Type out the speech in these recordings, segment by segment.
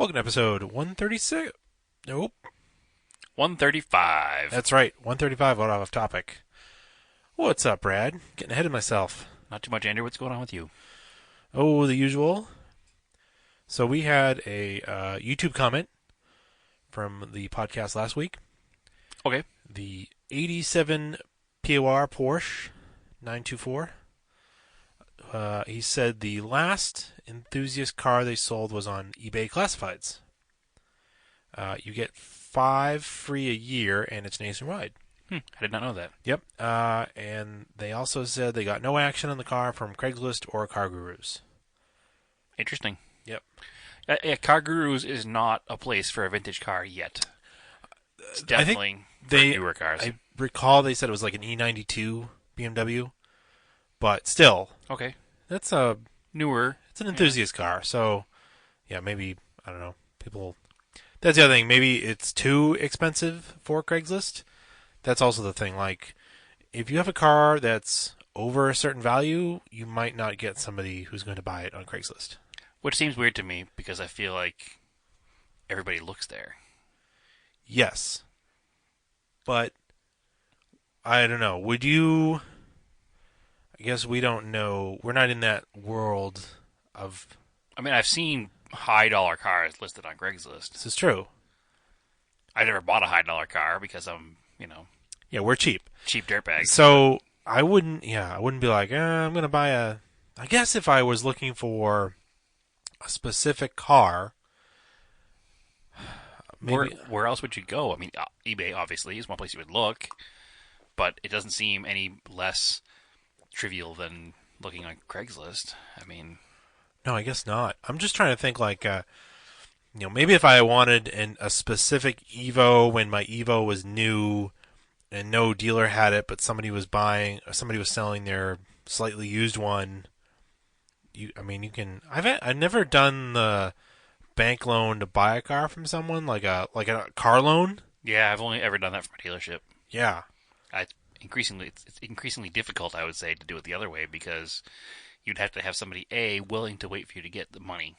Welcome to episode 136. Nope. 135. That's right, 135 out of topic. What's up, Brad? Getting ahead of myself. Not too much, Andrew. What's going on with you? Oh, the usual. So we had a YouTube comment from the podcast last week. Okay. The 87 POR Porsche 924. He said the last enthusiast car they sold was on eBay Classifieds. You get 5 free a year, and it's nationwide. I did not know that. Yep. And they also said they got no action on the car from Craigslist or Car Gurus. Interesting. Yep. Car Gurus is not a place for a vintage car yet. It's definitely for newer cars. I recall they said it was like an E92 BMW, but still, Okay. that's Newer. it's an enthusiast car. So, yeah, maybe, I don't know, people. That's the other thing. Maybe it's too expensive for Craigslist. That's also the thing. Like, if you have a car that's over a certain value, you might not get somebody who's going to buy it on Craigslist. Which seems weird to me because I feel like everybody looks there. Yes. But, I don't know. Would you... I guess we don't know. We're not in that world of... I mean, I've seen high-dollar cars listed on Craigslist. This is true. I never bought a high-dollar car because I'm, Yeah, we're cheap. cheap dirtbag. So, I wouldn't be like, I'm going to buy a... I guess if I was looking for a specific car... Maybe... Where else would you go? I mean, eBay, obviously, is one place you would look, but it doesn't seem any less trivial than looking on Craigslist. I mean... No, I guess not. I'm just trying to think like, maybe if I wanted a specific Evo when my Evo was new and no dealer had it, but somebody was selling their slightly used one. You can. I've never done the bank loan to buy a car from someone like a car loan. Yeah, I've only ever done that from a dealership. Yeah. It's increasingly difficult, I would say, to do it the other way because you'd have to have somebody A, willing to wait for you to get the money,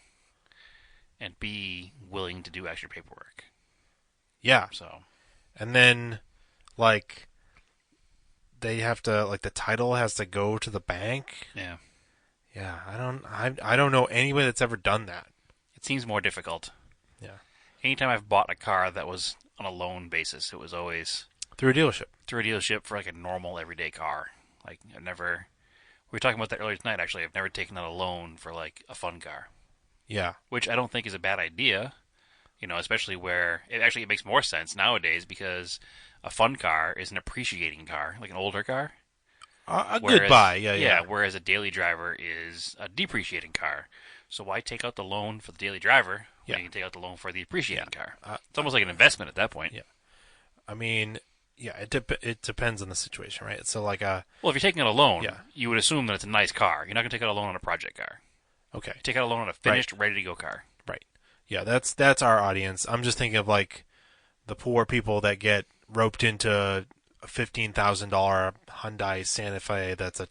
and B, willing to do extra paperwork. Yeah. So, and then like they have to the title has to go to the bank. yeah. Yeah, I don't know anybody that's ever done that. It seems more difficult. Yeah. Anytime I've bought a car that was on a loan basis, it was always Through a dealership. through a dealership for like a normal everyday car. Like I've never we were talking about that earlier tonight actually. I've never taken out a loan for like a fun car. Yeah. Which I don't think is a bad idea. Especially where it makes more sense nowadays because a fun car is an appreciating car, like an older car. Good buy, yeah. Whereas a daily driver is a depreciating car. So why take out the loan for the daily driver when you can take out the loan for the appreciating car? It's almost like an investment at that point. Yeah. I mean, yeah, it depends on the situation, right? So like well, if you're taking out a loan, Yeah. you would assume that it's a nice car. You're not going to take out a loan on a project car. Okay. You take out a loan on a finished, ready-to-go car. Right. Yeah, that's our audience. I'm just thinking of like the poor people that get roped into a $15,000 Hyundai Santa Fe that's a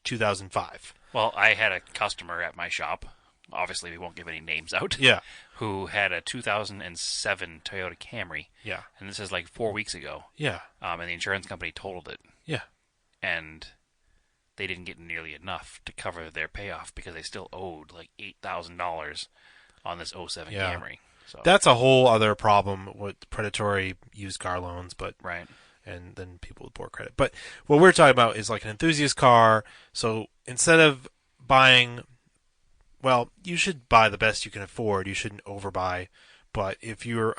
2005. Well, I had a customer at my shop. Obviously, we won't give any names out. Yeah. Who had a 2007 Toyota Camry. Yeah. And this is like 4 weeks ago. Yeah. And the insurance company totaled it. Yeah. And they didn't get nearly enough to cover their payoff because they still owed like $8,000 on this '07 Yeah. Camry. So That's a whole other problem with predatory used car loans, but right. And then people with poor credit. But what we're talking about is like an enthusiast car. So instead of buying, well, you should buy the best you can afford. You shouldn't overbuy. But if you're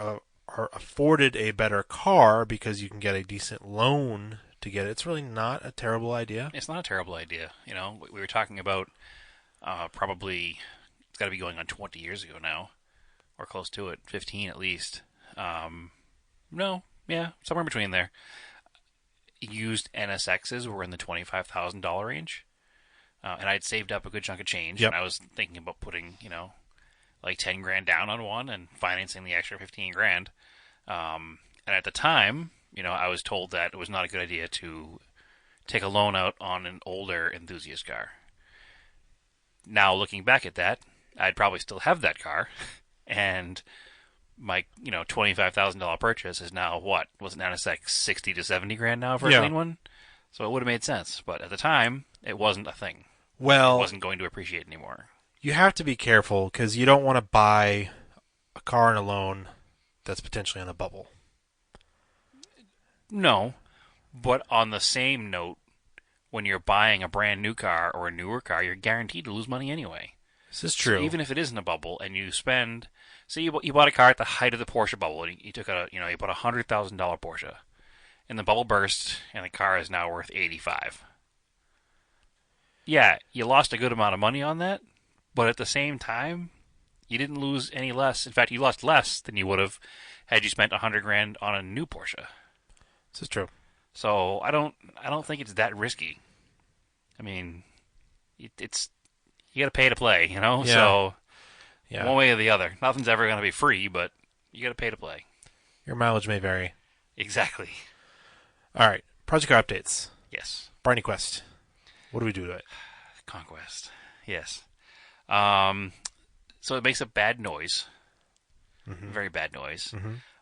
are afforded a better car because you can get a decent loan to get it, it's really not a terrible idea. It's not a terrible idea. We were talking about probably it's got to be going on 20 years ago now, or close to it, 15 at least. No, yeah, somewhere in between there. Used NSXs were in the $25,000 range, and I'd saved up a good chunk of change. Yep. And I was thinking about putting, like 10 grand down on one and financing the extra 15 grand. And at the time, I was told that it was not a good idea to take a loan out on an older enthusiast car. Now, looking back at that, I'd probably still have that car, and my $25,000 purchase is now what? Was it now it's like 60 to 70 grand now for a Yeah. clean one? So it would have made sense, but at the time it wasn't a thing. It Well, wasn't going to appreciate anymore. you have to be careful because you don't want to buy a car on a loan that's potentially on a bubble. No, but on the same note, when you're buying a brand new car or a newer car, you're guaranteed to lose money anyway. This is So true. even if it isn't a bubble, and you spend, say you bought a car at the height of the Porsche bubble, and you took you bought $100,000 Porsche, and the bubble burst, and the car is now worth 85. Yeah, you lost a good amount of money on that, but at the same time, you didn't lose any less. In fact, you lost less than you would have had you spent 100 grand on a new Porsche. This is true. So I don't think it's that risky. I mean, it's you got to pay to play, you know. Yeah. So Yeah. one way or the other, nothing's ever going to be free, but you got to pay to play. Your mileage may vary. Exactly. All right. Project car updates. Yes. BarneyQuest. What do we do to it? Conquest. Yes. So it makes a bad noise, very bad noise,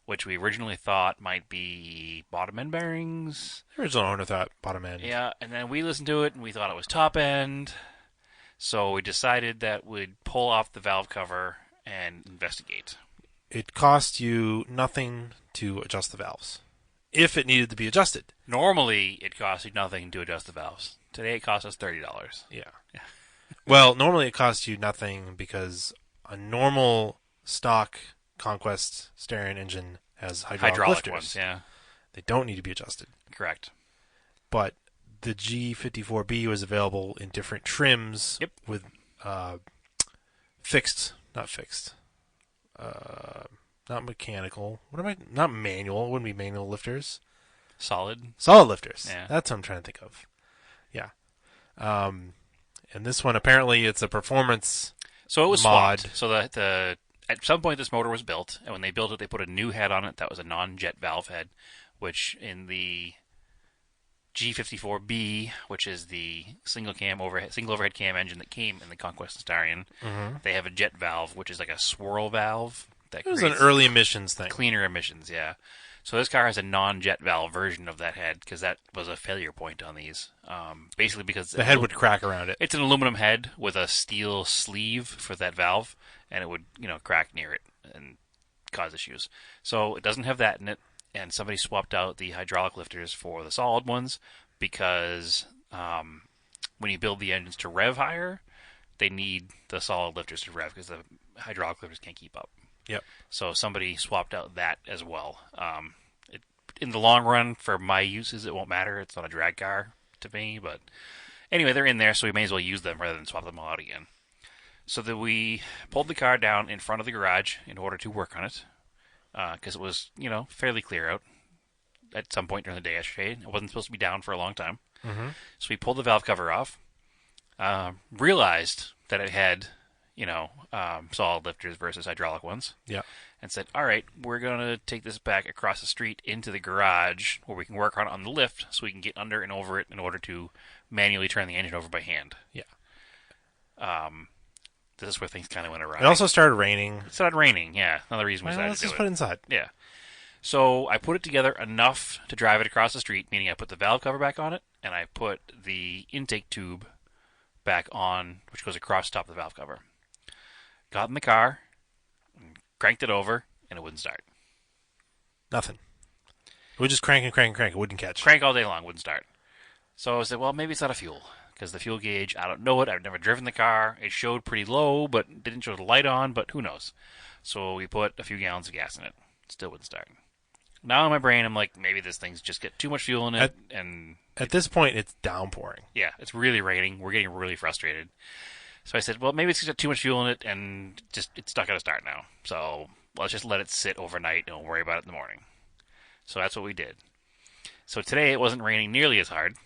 which we originally thought might be bottom end bearings. The original owner thought bottom end. Yeah, and then we listened to it and we thought it was top end. So we decided that we'd pull off the valve cover and investigate. It cost you nothing to adjust the valves, if it needed to be adjusted. Normally, it costs you nothing to adjust the valves. Today, it costs us $30. Yeah. Well, normally it costs you nothing because a normal stock Conquest steering engine has hydraulic lifters. Ones, yeah, They don't need to be adjusted. correct. But the G54B was available in different trims Yep. with not fixed, not mechanical. What am I? Not manual. It wouldn't be manual lifters. Solid. Solid lifters. Yeah. That's what I'm trying to think of. Yeah. And this one apparently it's a performance. So it was Mod. swapped. So the at some point this motor was built, and when they built it, they put a new head on it that was a non-jet valve head, which in the G54B, which is the single overhead cam engine that came in the Conquest and Starion, they have a jet valve, which is like a swirl valve that It was an creates early emissions thing. cleaner emissions. Yeah. So this car has a non-jet valve version of that head because that was a failure point on these. Basically because The head would crack around it. it's an aluminum head with a steel sleeve for that valve, and it would, crack near it and cause issues. So it doesn't have that in it, and somebody swapped out the hydraulic lifters for the solid ones because when you build the engines to rev higher, they need the solid lifters to rev because the hydraulic lifters can't keep up. Yep. So somebody swapped out that as well. In the long run, for my uses, it won't matter. It's not a drag car to me, but anyway, they're in there, so we may as well use them rather than swap them all out again. So that we pulled the car down in front of the garage in order to work on it, because it was, fairly clear out at some point during the day yesterday. It wasn't supposed to be down for a long time. So we pulled the valve cover off, realized that it had, solid lifters versus hydraulic ones, Yeah. and said, all right, we're going to take this back across the street into the garage where we can work on the lift so we can get under and over it in order to manually turn the engine over by hand. Yeah. This is where things kind of went awry. It also started raining. It started raining, yeah. Another reason we Well, decided let's to do just it. put it inside. Yeah. So I put it together enough to drive it across the street, meaning I put the valve cover back on it, and I put the intake tube back on, which goes across the top of the valve cover. Got in the car, cranked it over, and it wouldn't start. Nothing. It would just crank and crank and crank. It wouldn't catch. Crank all day long, wouldn't start. So I said, well, maybe it's out of fuel. Because the fuel gauge, I don't know it. I've never driven the car. It showed pretty low, but didn't show the light on, but who knows. So we put a few gallons of gas in it. Still wouldn't start. Now in my brain, I'm like, maybe this thing's just got too much fuel in it. At this point, it's downpouring. Yeah, it's really raining. We're getting really frustrated. So I said, well, maybe it's got too much fuel in it, and it's not going to start now. So let's just let it sit overnight, and we'll worry about it in the morning. So that's what we did. So today it wasn't raining nearly as hard.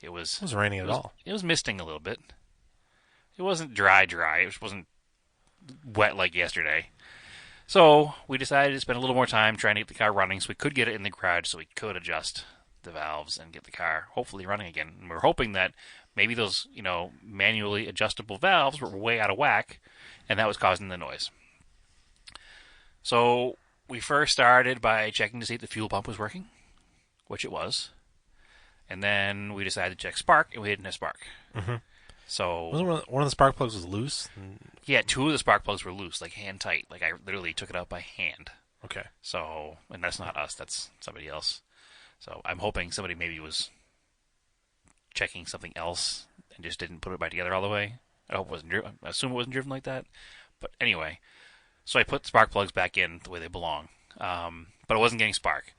It wasn't raining at all. It was misting a little bit. It wasn't dry. It wasn't wet like yesterday. So we decided to spend a little more time trying to get the car running so we could get it in the garage so we could adjust the valves and get the car hopefully running again. And we're hoping that maybe those, manually adjustable valves were way out of whack, and that was causing the noise. So we first started by checking to see if the fuel pump was working, which it was. And then we decided to check spark, and we didn't have spark. Mm-hmm. So Wasn't one of the spark plugs was loose? yeah, two of the spark plugs were loose, like hand tight. Like I literally took it out by hand. Okay. So, and that's not us, that's somebody else. So I'm hoping somebody maybe was checking something else and just didn't put it back together all the way. I hope it wasn't. I assume it wasn't driven like that. But anyway, so I put spark plugs back in the way they belong, but it wasn't getting spark.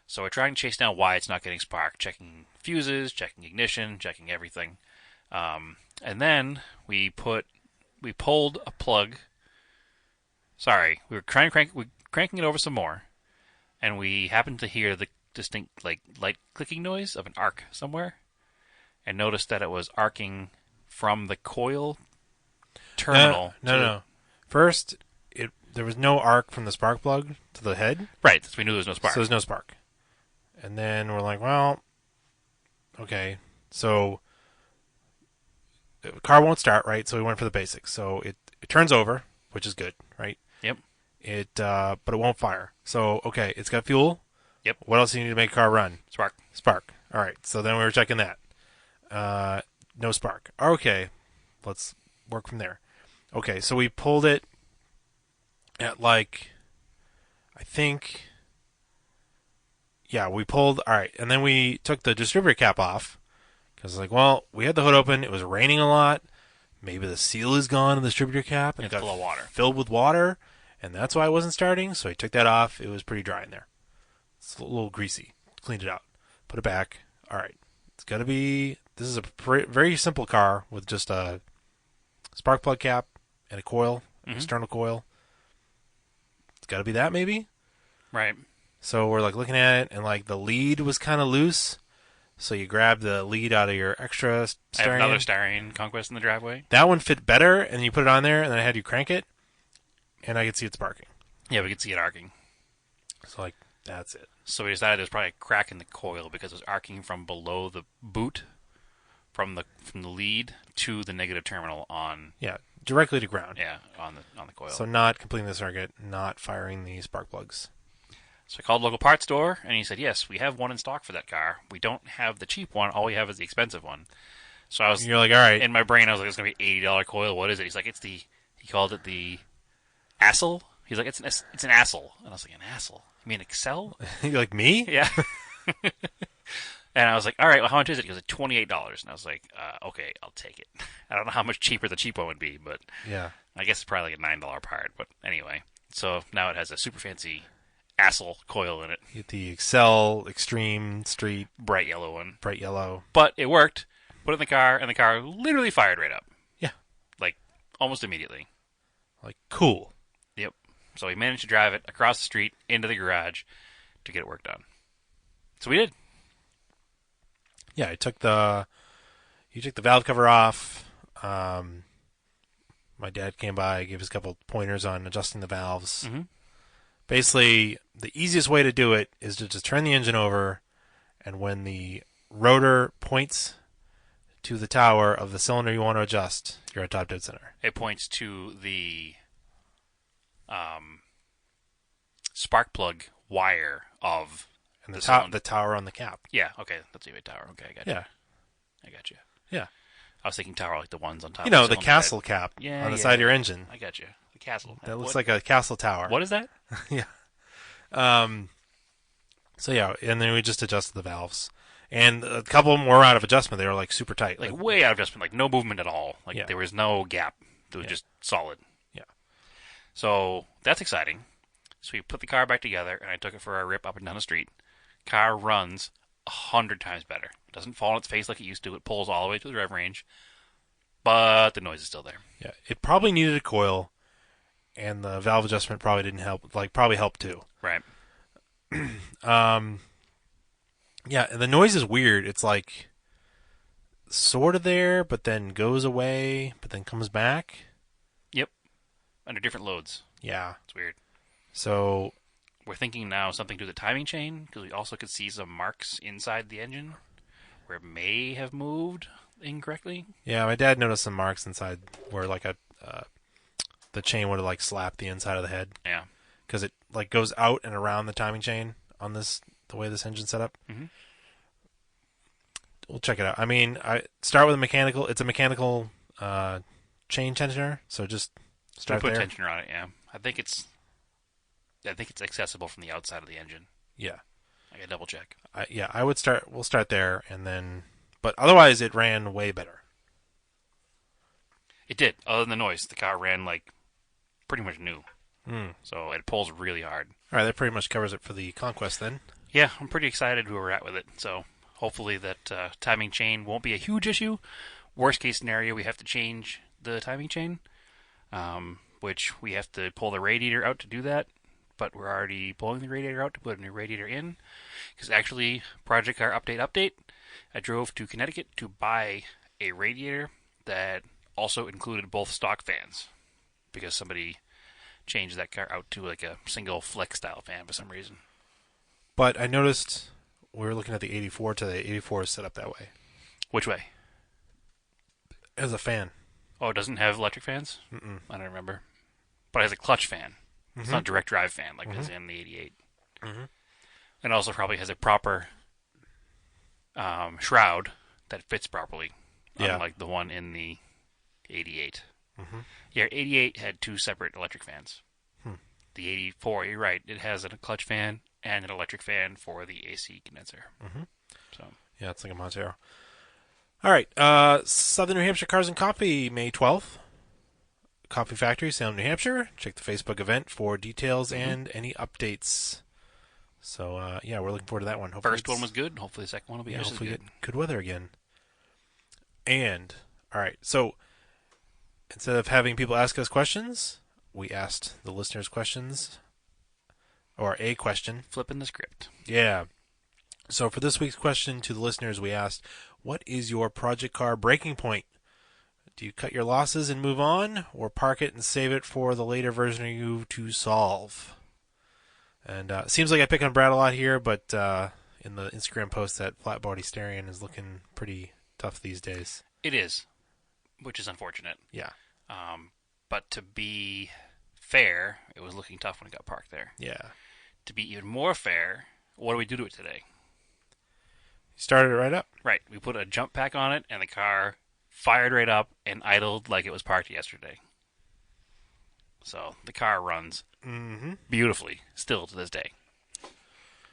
So we're trying to chase down why it's not getting spark, checking fuses, checking ignition, checking everything, and then we pulled a plug. Sorry, we were cranking it over some more, and we happened to hear the distinct like light clicking noise of an arc somewhere, and noticed that it was arcing from the coil terminal. No. First, there was no arc from the spark plug to the head. Right, so we knew there was no spark. So there's no spark. And then we're like, well, okay. So the car won't start, right? So we went for the basics. So it turns over, which is good, right? Yep. But it won't fire. So okay, it's got fuel. Yep. What else do you need to make a car run? Spark. Spark. All right. So then we were checking that. No spark. Okay, let's work from there. Okay, so we pulled it at like, I think, yeah, we pulled. All right, and then we took the distributor cap off because like, well, we had the hood open. It was raining a lot. Maybe the seal is gone in the distributor cap and it got full of water. filled with water, and that's why it wasn't starting. So I took that off. It was pretty dry in there. It's a little greasy. Cleaned it out. Put it back. All right. It's got to be. This is a very simple car with just a spark plug cap and a coil, external coil. It's got to be that maybe. Right. So we're like looking at it, and like the lead was kind of loose. So you grab the lead out of your extra I styrene. have another styrene Conquest in the driveway. That one fit better, and you put it on there, and then I had you crank it, and I could see it sparking. Yeah, we could see it arcing. So like that's it. So we decided there was probably a crack in the coil because it was arcing from below the boot, from the lead to the negative terminal on. Yeah, directly to ground. Yeah, on the coil. So not completing the circuit, not firing the spark plugs. So I called the local parts store, and he said, yes, we have one in stock for that car. We don't have the cheap one. All we have is the expensive one. So I was, You're like, all right. in my brain, I was like, it's going to be $80 coil. What is it? He's like, he called it the Assel. He's like, it's an Assel. And I was like, an Assel? You mean Excel? You're like, me? Yeah. And I was like, all right, well, how much is it? He goes, $28. And I was like, okay, I'll take it. I don't know how much cheaper the cheap one would be, but Yeah. I guess it's probably like a $9 part. But anyway, so now it has a super fancy Assel coil in it. You get the Excel Extreme Street Bright yellow one. bright yellow. But it worked. Put it in the car, and the car literally fired right up. Yeah. Like, almost immediately. Like, cool. Yep. So we managed to drive it across the street into the garage to get it work done. So we did. Yeah, you took the valve cover off. My dad came by, gave us a couple pointers on adjusting the valves. Mm-hmm. Basically, the easiest way to do it is to just turn the engine over, and when the rotor points to the tower of the cylinder you want to adjust, you're at top dead center. It points to the spark plug wire of And the the tower on the cap. Yeah, okay, that's a tower. Okay, I got you. Yeah. I got you. Yeah. I was thinking tower like the ones on top. You know, of the cylinder castle head. cap Yeah, on the yeah, side of your yeah. engine. I got you. The castle. That looks What- like a castle tower. What is that? Yeah. So yeah, and then we just adjusted the valves. And a couple of them were out of adjustment. They were like super tight. Like way out of adjustment. Like no movement at all. Like Yeah. there was no gap. It was Yeah. just solid. Yeah. So that's exciting. So we put the car back together, and I took it for a rip up and down the street. Car runs 100 times better. It doesn't fall on its face like it used to. It pulls all the way to the rev range, but the noise is still there. Yeah, it probably needed a coil, and the valve adjustment probably didn't help. Like probably helped too. Right. Yeah, and the noise is weird. It's like sort of there, but then goes away, but then comes back. Yep. Under different loads. Yeah. It's weird. So We're thinking now something to the timing chain, because we also could see some marks inside the engine where it may have moved incorrectly. yeah, my dad noticed some marks inside where like the chain would have like slapped the inside of the head. Yeah. because it like goes out and around the timing chain on the way this engine's set up. Mm-hmm. We'll check it out. I mean, I start with a mechanical. It's a mechanical chain tensioner, so just We start put there. tensioner on it. Yeah, I think it's accessible from the outside of the engine. Yeah, I gotta double check. I would start. We'll start there, and then. But otherwise, it ran way better. It did. Other than the noise, the car ran like pretty much new. Mm. So it pulls really hard. All right, that pretty much covers it for the Conquest then. Yeah, I'm pretty excited where we're at with it. So hopefully that timing chain won't be a huge issue. Worst case scenario, we have to change the timing chain, which we have to pull the radiator out to do that. But we're already pulling the radiator out to put a new radiator in. Because actually, Project Car update, I drove to Connecticut to buy a radiator that also included both stock fans. Because somebody changed that car out to like a single flex style fan for some reason. But I noticed we were looking at the 84 today. 84 is set up that way. Which way? As a fan. Oh, it doesn't have electric fans? Mm-mm. I don't remember. But it has a clutch fan. Mm-hmm. It's not a direct drive fan like Mm-hmm. is in the 88. Mm-hmm. And also probably has a proper shroud that fits properly. Yeah. Unlike the one in the 88. Mm-hmm. Yeah, 88 had two separate electric fans. Hmm. The 84, you're right. It has a clutch fan and an electric fan for the AC condenser. Mm-hmm. So Yeah, it's like a Montero. All right. Southern New Hampshire Cars and Coffee, May 12th. Coffee Factory, Salem, New Hampshire. Check the Facebook event for details and any updates. So, yeah, we're looking forward to that one. Hopefully first one was good. Hopefully the second one will be just as hopefully good. get good weather again. And, all right, so instead of having people ask us questions, we asked the listeners questions, or a question. Flipping the script. Yeah. So for this week's question to the listeners, we asked, what is your project car breaking point? Do you cut your losses and move on, or park it and save it for the later version of you to solve? And it seems like I pick on Brad a lot here, but in the Instagram post, that flat body Starion is looking pretty tough these days. It is, which is unfortunate. Yeah. But to be fair, it was looking tough when it got parked there. Yeah. To be even more fair, what do we do to it today? You started it right up. Right, we put a jump pack on it, and the car fired right up and idled like it was parked yesterday. So the car runs beautifully still to this day.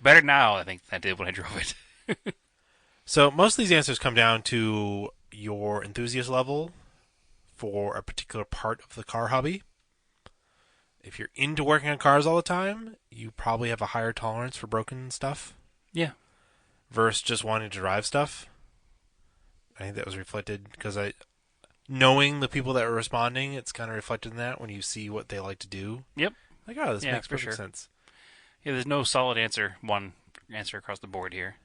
Better now, I think, than I did when I drove it. So most of these answers come down to your enthusiast level for a particular part of the car hobby. If you're into working on cars all the time, you probably have a higher tolerance for broken stuff. Yeah. Versus just wanting to drive stuff. I think that was reflected because knowing the people that were responding, it's kind of reflected in that when you see what they like to do. Yep. Like, oh, this Yeah, makes for perfect sure. sense. Yeah, there's no solid one answer across the board here.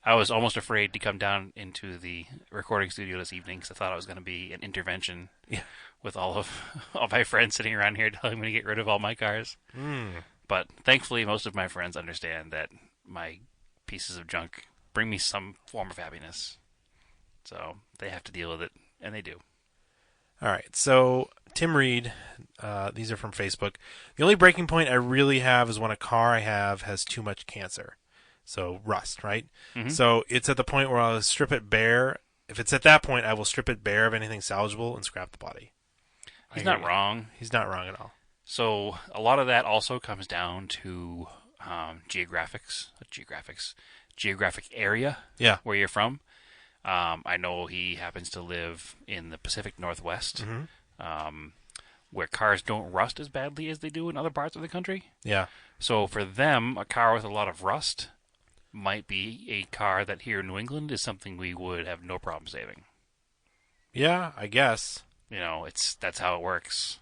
I was almost afraid to come down into the recording studio this evening because I thought it was going to be an intervention with all of my friends sitting around here telling me to get rid of all my cars. But thankfully, most of my friends understand that my pieces of junk bring me some form of happiness. So they have to deal with it, and they do. All right, so Tim Reed, these are from Facebook. The only breaking point I really have is when a car I have has too much cancer. So rust, right? Mm-hmm. So it's at the point where I'll strip it bare. If it's at that point, I will strip it bare of anything salvageable and scrap the body. He's not wrong. He's not wrong at all. So a lot of that also comes down to geographic area where you're from. I know he happens to live in the Pacific Northwest, where cars don't rust as badly as they do in other parts of the country. Yeah. So for them, a car with a lot of rust might be a car that here in New England is something we would have no problem saving. Yeah, I guess. You know, that's how it works.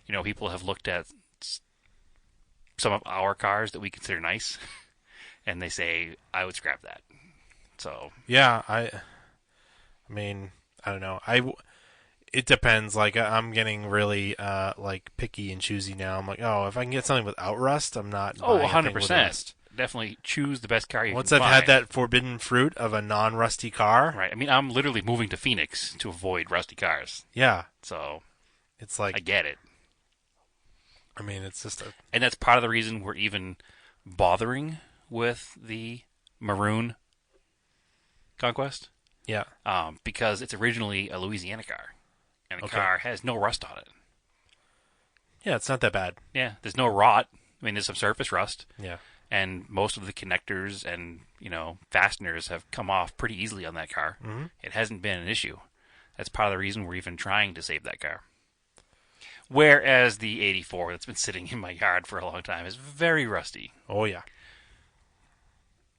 You know, people have looked at some of our cars that we consider nice, and they say, I would scrap that. So Yeah, I mean, I don't know. It depends. Like, I'm getting really like picky and choosy now. I'm like, oh, if I can get something without rust, I'm not buying a thing with 100%. rust. Definitely choose the best car you Once can I've find. had that forbidden fruit of a non-rusty car, Right. I mean, I'm literally moving to Phoenix to avoid rusty cars. yeah, So it's like I get it. I mean, it's just a And that's part of the reason we're even bothering with the maroon Conquest, yeah, because it's originally a Louisiana car, and the okay, car has no rust on it. yeah. It's not that bad. Yeah, there's no rot. I mean, there's some surface rust, Yeah. and most of the connectors and fasteners have come off pretty easily on that car. Mm-hmm. It hasn't been an issue. That's part of the reason we're even trying to save that car. Whereas the 84 that's been sitting in my yard for a long time is very rusty. Oh yeah.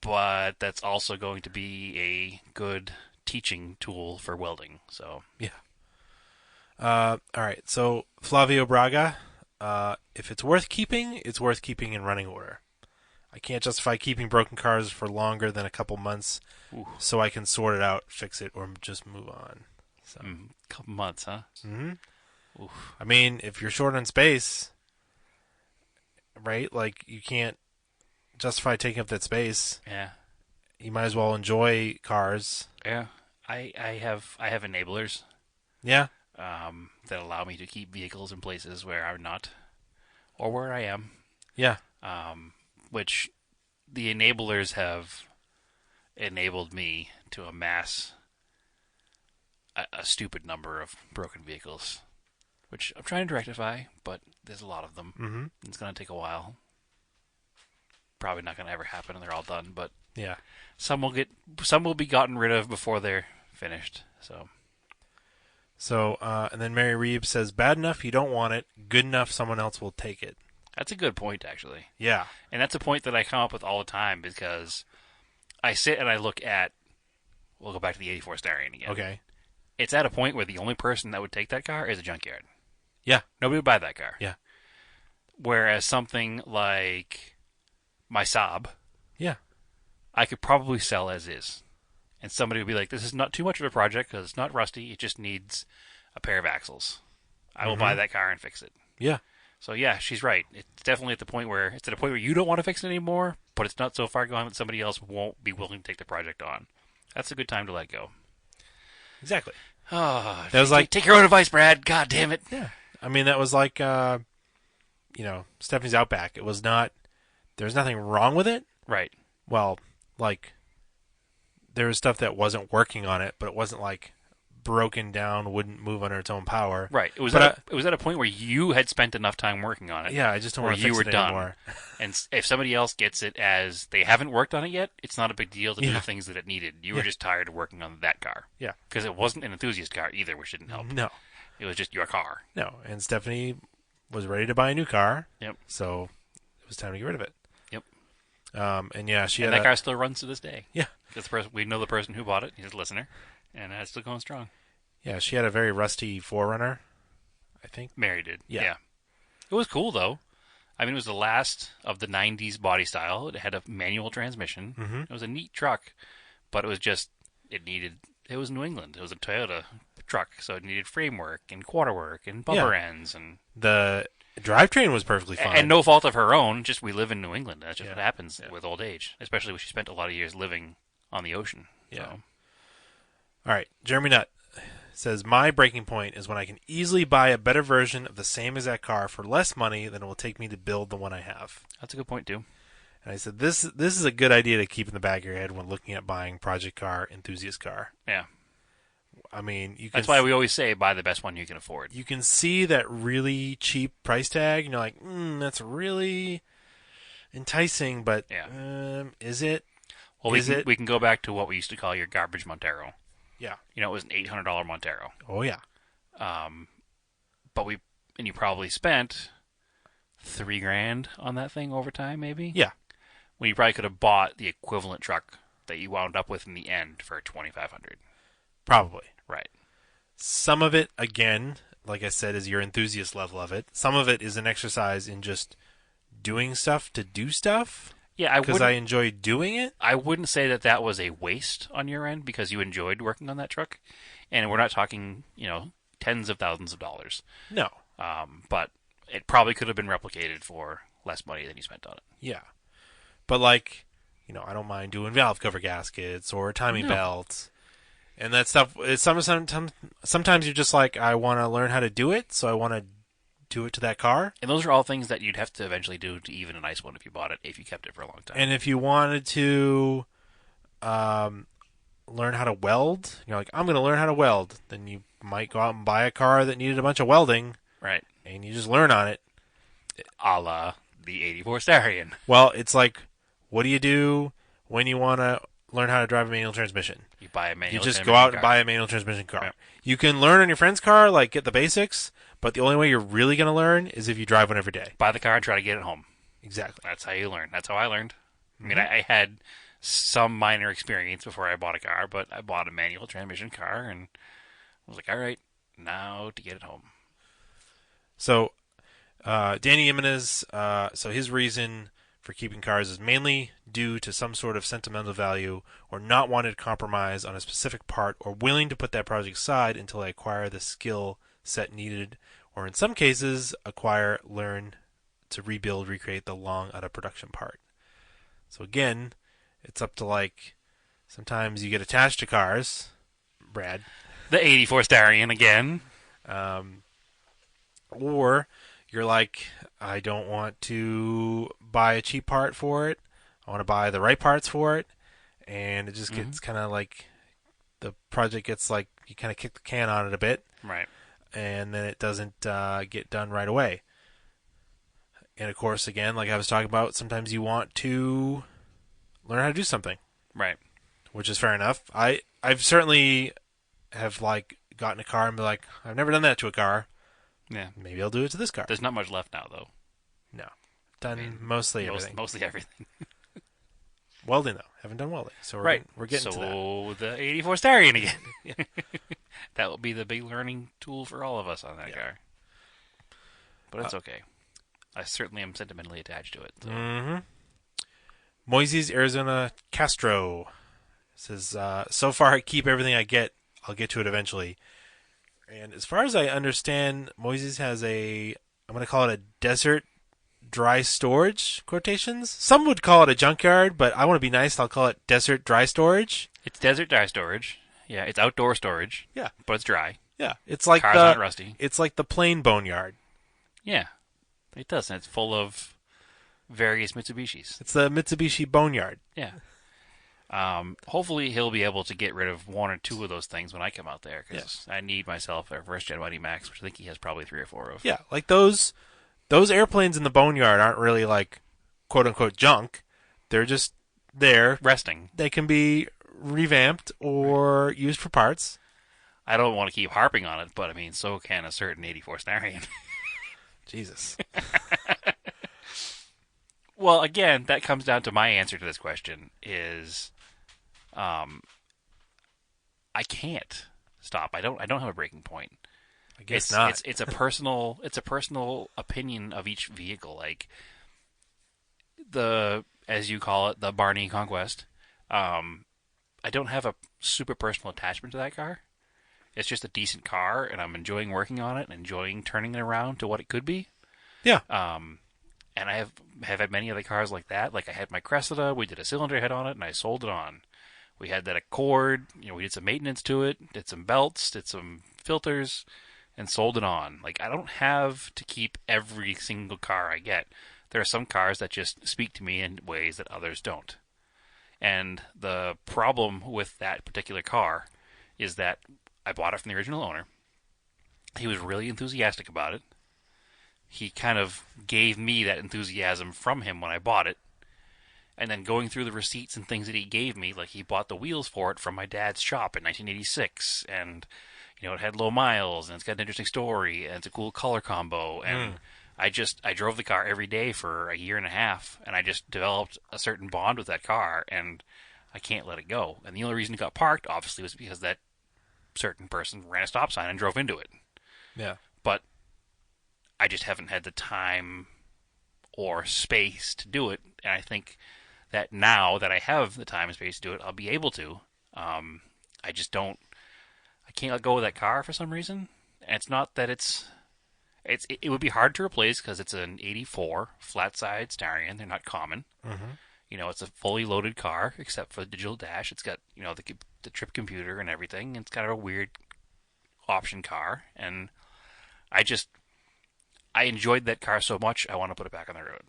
But that's also going to be a good teaching tool for welding. So Yeah. All right. So Flavio Braga, if it's worth keeping, it's worth keeping in running order. I can't justify keeping broken cars for longer than a couple months, ooh, so I can sort it out, fix it, or just move on. So. couple months, huh? Hmm. Oof. I mean, if you're short on space, right? Like you can't justify taking up that space. Yeah, You might as well enjoy cars. yeah. I have enablers Yeah. that allow me to keep vehicles in places where I'm not, or where I am. Yeah. Which the enablers have enabled me to amass a stupid number of broken vehicles, which I'm trying to rectify, but there's a lot of them. Mm-hmm. It's going to take a while. Probably not going to ever happen, and they're all done. But Yeah. some will be gotten rid of before they're finished. So, and then Mary Reeves says, "Bad enough you don't want it. Good enough someone else will take it." That's a good point, actually, Yeah. and that's a point that I come up with all the time because I sit and I look at. We'll go back to the '84 Starion again. Okay. It's at a point where the only person that would take that car is a junkyard. Yeah. Nobody would buy that car. Yeah. Whereas something like my Saab, Yeah. I could probably sell as is. And somebody would be like, this is not too much of a project because it's not rusty. It just needs a pair of axles. I will buy that car and fix it. Yeah. So yeah, she's right. It's definitely at the point where you don't want to fix it anymore, but it's not so far gone that somebody else won't be willing to take the project on. That's a good time to let go. Exactly. Oh, That was like take your own advice, Brad. God damn it. Yeah. I mean, that was like Stephanie's Outback. It was not. There's nothing wrong with it. Right. Well, like there was stuff that wasn't working on it, but it wasn't like broken down, wouldn't move under its own power. Right. It was at a point where you had spent enough time working on it. Yeah, I just don't where want to you fix were it done. anymore. And if somebody else gets it as they haven't worked on it yet, it's not a big deal to do Yeah. the things that it needed. You were just tired of working on that car. Yeah. Because it wasn't an enthusiast car either, which didn't help. No. It was just your car. No. And Stephanie was ready to buy a new car. Yep. So it was time to get rid of it. Yep. And yeah, she And had that car still runs to this day. Yeah. Because we know the person who bought it. He's a listener. And it's still going strong. Yeah, she had a very rusty 4Runner, I think. Mary did. Yeah. It was cool, though. I mean, it was the last of the 90s body style. It had a manual transmission. Mm-hmm. It was a neat truck, but it was New England. It was a Toyota truck, so it needed framework and quarterwork and bumper ends. And The drivetrain was perfectly fine. and no fault of her own, just we live in New England. That's just Yeah. what happens Yeah. with old age, especially when she spent a lot of years living on the ocean. Yeah. So. All right, Jeremy Nutt says, my breaking point is when I can easily buy a better version of the same exact car for less money than it will take me to build the one I have. That's a good point, too. And I said, this is a good idea to keep in the back of your head when looking at buying project car, enthusiast car. Yeah. I mean, That's why we always say buy the best one you can afford. You can see that really cheap price tag, and you're like, that's really enticing, but is it? Well, we can go back to what we used to call your garbage Montero. Yeah. It was an $800 Montero. Oh, yeah. And you probably spent $3,000 on that thing over time, maybe? Yeah. When you probably could have bought the equivalent truck that you wound up with in the end for $2,500. Probably. Right. Some of it, again, like I said, is your enthusiast level of it. Some of it is an exercise in just doing stuff to do stuff. Yeah, because I enjoy doing it. I wouldn't say that was a waste on your end because you enjoyed working on that truck, and we're not talking, tens of thousands of dollars. No. But it probably could have been replicated for less money than you spent on it. Yeah. But I don't mind doing valve cover gaskets or timing belts and that stuff. It's sometimes you're just like, I want to learn how to do it, so I want to to it to that car. And those are all things that you'd have to eventually do to even a nice one if you bought it, if you kept it for a long time. And if you wanted to um, learn how to weld, you're like, I'm going to learn how to weld. Then you might go out and buy a car that needed a bunch of welding, Right. and you just learn on it. A la the 84 Starion. Well, it's like, what do you do when you want to learn how to drive a manual transmission? You buy a manual You just transmission go out car. and buy a manual transmission car. Yep. You can learn on your friend's car, like get the basics, but the only way you're really going to learn is if you drive one every day. Buy the car and try to get it home. Exactly. That's how you learn. That's how I learned. I mean, Mm-hmm. I had some minor experience before I bought a car, but I bought a manual transmission car and I was like, all right, now to get it home. So, Danny Jimenez, so his reason for keeping cars is mainly due to some sort of sentimental value or not wanting to compromise on a specific part or willing to put that project aside until I acquire the skill set needed or in some cases learn to rebuild, recreate the long out of production part. So again, it's up to like sometimes you get attached to cars, Brad, The 84 Starion again. um, or you're like, I don't want to buy a cheap part for it. I want to buy the right parts for it, and it just gets kind of like the project gets like you kind of kick the can on it a bit, Right. and then it doesn't get done right away. And of course, again, like I was talking about, sometimes you want to learn how to do something, Right. which is fair enough. I've certainly have like gotten a car and be like, I've never done that to a car. Yeah. Maybe I'll do it to this car. There's not much left now, though. No, done I mean, mostly everything. Mostly everything. Welding though, haven't done welding, so we're getting to that. So the 84 Starion again. That will be the big learning tool for all of us on that car. But it's okay. I certainly am sentimentally attached to it. So. Mm-hmm. Moises, Arizona, Castro says, so far I keep everything I get. I'll get to it eventually. And as far as I understand, Moises has I'm going to call it a desert dry storage, quotations. Some would call it a junkyard, but I want to be nice. I'll call it desert dry storage. It's desert dry storage. Yeah, it's outdoor storage. Yeah. But it's dry. Yeah. It's like Car's not rusty. It's like the plain boneyard. Yeah, it does. And it's full of various Mitsubishis. It's the Mitsubishi boneyard. Yeah. Hopefully he'll be able to get rid of one or two of those things when I come out there, because I need myself a first gen Mighty Max, which I think he has probably 3 or 4 of. Yeah, like those airplanes in the boneyard aren't really like quote unquote junk. They're just there. Resting. They can be revamped or used for parts. I don't want to keep harping on it, but I mean, so can a certain 84 Starion. Jesus. Well, again, that comes down to my answer to this question is, I can't stop. I don't have a breaking point. I guess not. It's a personal opinion of each vehicle. Like as you call it, the BarneyQuest. I don't have a super personal attachment to that car. It's just a decent car, and I'm enjoying working on it and enjoying turning it around to what it could be. Yeah. And I have had many other cars like that. Like I had my Cressida, we did a cylinder head on it, and I sold it on. We had that Accord, we did some maintenance to it, did some belts, did some filters, and sold it on. Like I don't have to keep every single car I get. There are some cars that just speak to me in ways that others don't. And the problem with that particular car is that I bought it from the original owner. He was really enthusiastic about it. He kind of gave me that enthusiasm from him when I bought it. And then going through the receipts and things that he gave me, like he bought the wheels for it from my dad's shop in 1986. And, it had low miles and it's got an interesting story and it's a cool color combo. And I drove the car every day for a year and a half, and I just developed a certain bond with that car, and I can't let it go. And the only reason it got parked, obviously, was because that certain person ran a stop sign and drove into it. Yeah. But I just haven't had the time or space to do it, and I think that now that I have the time and space to do it, I'll be able to. I just don't. I can't let go of that car for some reason, and it's not that it would be hard to replace because it's an 84 flat-side Starion. They're not common. Mm-hmm. It's a fully loaded car except for the digital dash. It's got, the trip computer and everything. It's kind of a weird option car. And I I enjoyed that car so much, I want to put it back on the road.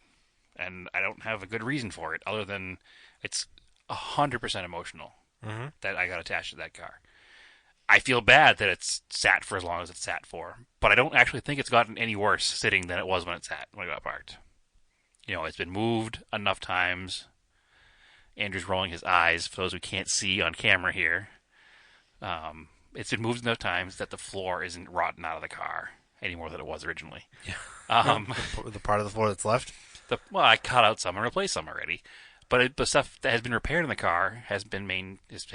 And I don't have a good reason for it other than it's 100% emotional that I got attached to that car. I feel bad that it's sat for as long as it's sat for, but I don't actually think it's gotten any worse sitting than it was when it got parked. It's been moved enough times. Andrew's rolling his eyes for those who can't see on camera here. It's been moved enough times that the floor isn't rotten out of the car any more than it was originally. Yeah. The part of the floor that's left? I cut out some and replaced some already. But the stuff that has been repaired in the car has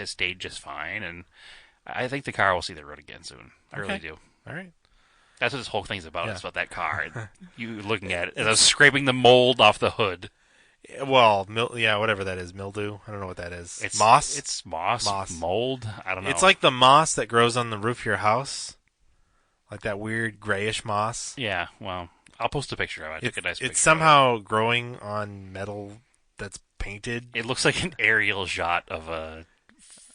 stayed just fine, and I think the car will see the road again soon. I really do. All right. That's what this whole thing's about. Yeah. It's about that car. You looking at it as I was scraping the mold off the hood. Well, whatever that is, mildew. I don't know what that is. It's moss. It's moss. Mold. I don't know. It's like the moss that grows on the roof of your house, like that weird grayish moss. Yeah. Well, I'll post a picture of it. I took a nice picture. It's somehow growing on metal that's painted. It looks like an aerial shot of a